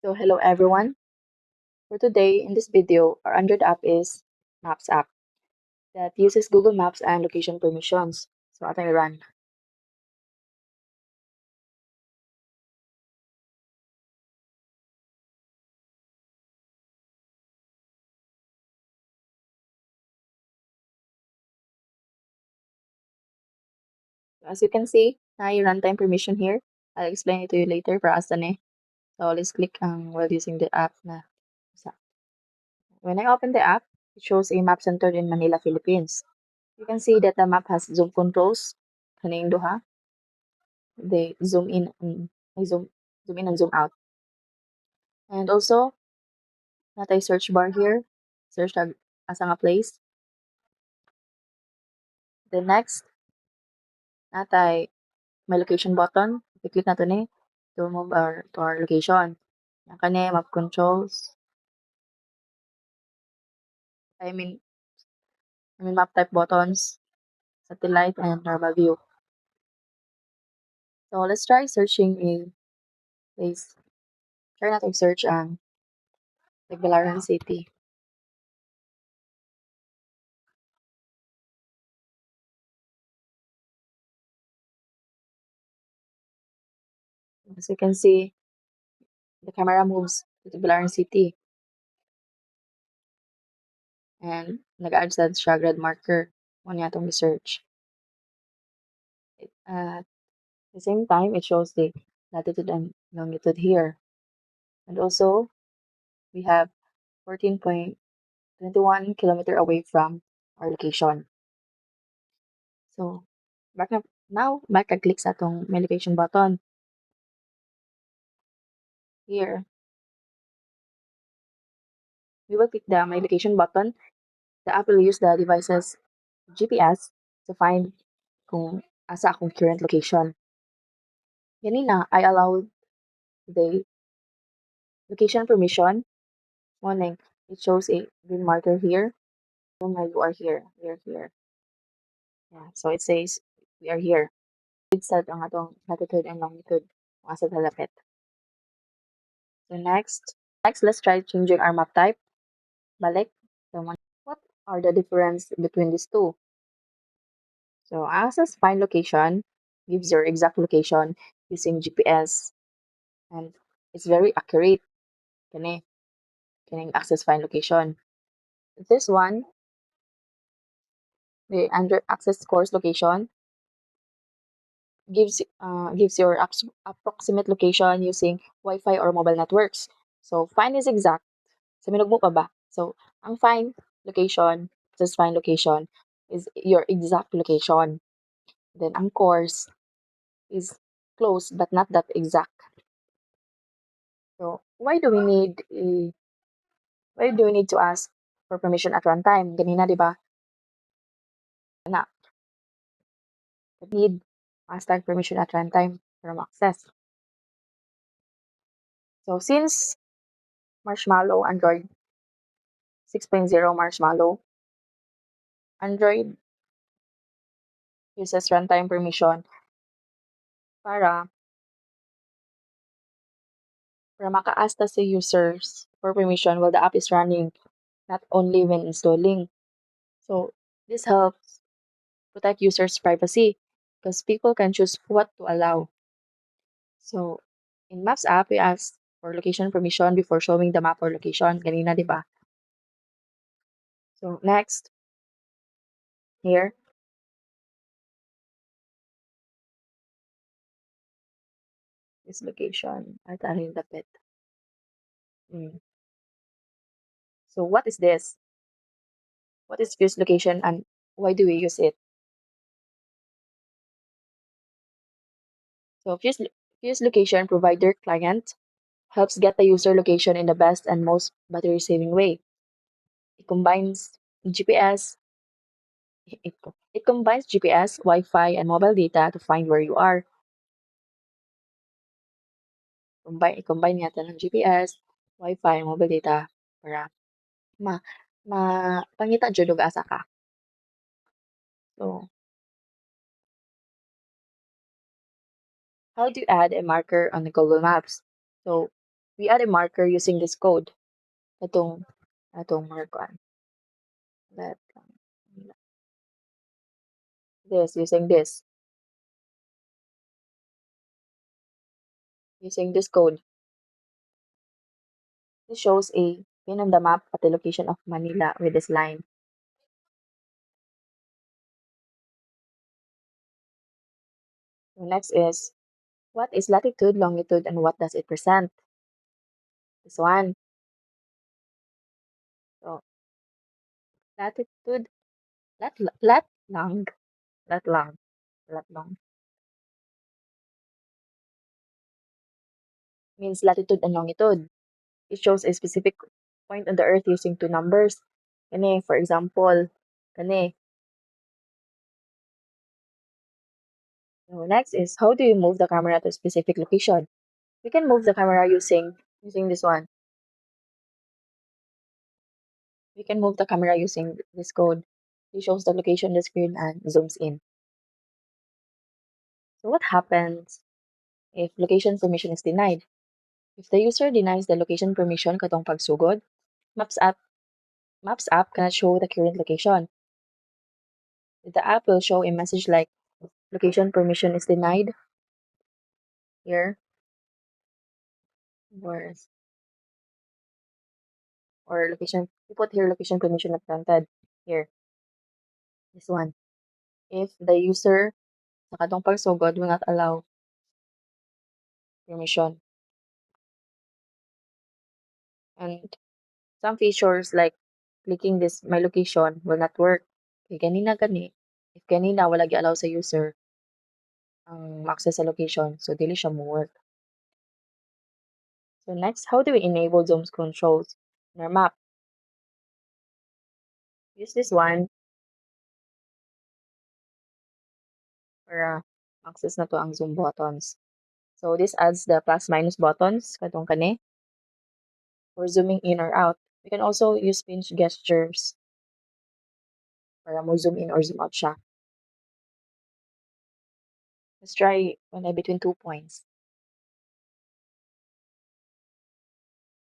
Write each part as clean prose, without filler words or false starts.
So hello everyone. For today, in this video, our Android app is Maps app that uses Google Maps and location permissions. So ating run. As you can see, na yung runtime permission here. I'll explain it to you later para asa ni. So let's click while using the app na. When I open the app, it shows a map centered in Manila, Philippines. You can see that the map has zoom controls. Kaning duha. They zoom in and zoom in and zoom out. And also, natay search bar here. Search tag asa nga place. The next, natay may location button. I-click nato ni to move to our location. Yan kani map controls. I mean map type buttons, satellite and normal view. So let's try searching a place. Try natin search ang Tagbilaran City. As you can see, the camera moves to Tagbilaran City and nag-add sa siya red marker mo niya itong search. At the same time, it shows the latitude and longitude here. And also, we have 14.21 kilometer away from our location. So, back ka-click sa atong may location button. Here, we will click the my location button. The app will use the device's GPS to find kung asa akong current location. Ganina, I allowed the location permission. Morning, it shows a green marker here. So now you are here. We are here. Yeah, so it says we are here. It said ang atong latitude and longitude kung asa talapit. So next, let's try changing our map type. Balik. So, what are the difference between these two? So, access find location gives your exact location using GPS, and it's very accurate. Kani access find location. This one, the under access course location, gives your approximate location using Wi-Fi or mobile networks. So, find is exact. Sa minugmo pa ba? So, ang find location is your exact location. Then, ang course is close but not that exact. So, why do we need to ask for permission at runtime? Ganina, di ba? Na, need ask tag permission at runtime from access. So, since Marshmallow, Android 6.0 Marshmallow, Android uses runtime permission para maka-ask ta sa users for permission while the app is running, not only when installing. So, this helps protect users' privacy because people can choose what to allow. So, in Maps app, we ask for location permission before showing the map or location. Ganina, di ba? So, next, here, this location. At aring dapit. So, what is this? What is fuse location and why do we use it? So, fuse location provider client helps get the user location in the best and most battery saving way. It combines GPS, it combines GPS, Wi-Fi, and mobile data to find where you are. I-combine natin ng GPS, Wi-Fi, mobile data para pangita jud og asa ka. So, how do you add a marker on the Google Maps? So, We add a marker using this code. Atong markuan. That this using this code. This shows a pin on the map at the location of Manila with this line. So next is what is latitude, longitude, and what does it present? This one. So latitude, lat lat lang, lat lang, lat long means latitude and longitude. It shows a specific point on the earth using two numbers. Kani, for example, kani. So next is how do you move the camera to a specific location? You can move the camera using this one. We can move the camera using this code. It shows the location on the screen and zooms in. So what happens if location permission is denied? If the user denies the location permission katong pagsugod, Maps app Maps app cannot show the current location. The app will show a message like location permission is denied here or location you put here location permission not granted here. This one. If the user sa katong pagsugod will not allow permission. And some features like clicking this my location will not work. Kay kanina gani, if kanina wala gi-allow sa user ang access sa location, so dili siya mo work. So next, how do we enable zoom controls in our map? Use this one para access na to ang zoom buttons. So this adds the plus minus buttons katong kani for zooming in or out. We can also use pinch gestures para mo zoom in or zoom out siya. Let's try when I between 2 points.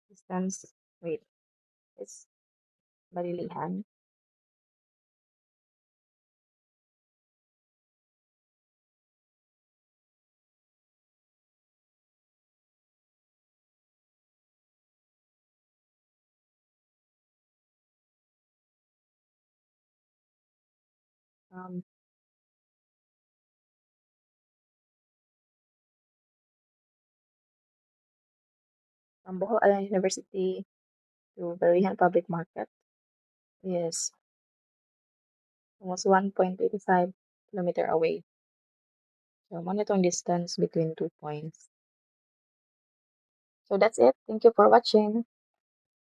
Distance, wait, it's balilihan. Um, from Bohol Island University to Barihan Public Market is almost 1.85 kilometer away. So, mo na distance between 2 points. So, that's it. Thank you for watching.